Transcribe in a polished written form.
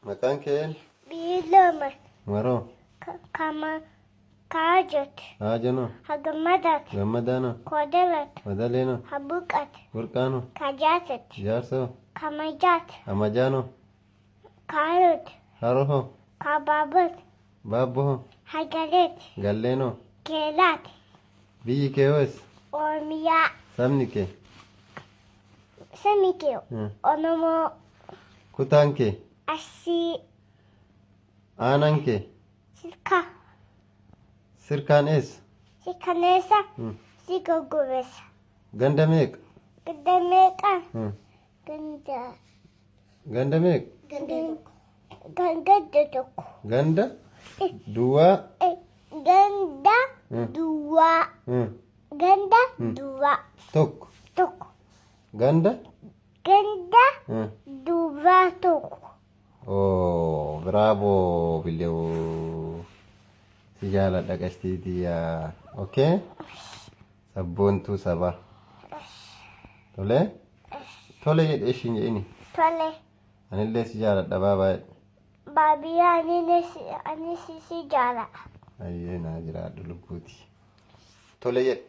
Maqaan kee? Biiloma. Maroo? Kama kaajot. Haajano? Hagamadat. Gammadano? Kodalat. Madaleeno? Habuqat. Burqaano? Kajaasat. Jaarsoo? Kamajat. Amajaano? Kaarot. Haroo? Kabaabot. Baabboo? Hagalet. Galleenoo? Keelat. Biyyi kee hoos? Oromiyaa. Sabni kee? Sabni kee Oromoo. Kutaan kee? Asii. Aanaan kee? Sirka. Sirkaan eessa? Sirkaneessa. Sirka gobeessa. Ganda meeqa? Ganda meeqa? Ganda. Ganda meeqa? Ganda tokko. Ganda? Duwwaa? Ganda duwwaa. Ganda duwwaa. Tokko? Tokko. Ganda? Ganda duwwaa tokko. Oh, bravo, Bilew. Si jaaladha qashtiitiyaa. Okay? Sabboontuu sabaa. Tole? Tole jedhee ishiin jedhini. Tole. Anillee si jaaladha baabaa. Baabiyyaa ani si jaaladha. Ayyee naa jiraadhu lubbuuti. Tole jedhe.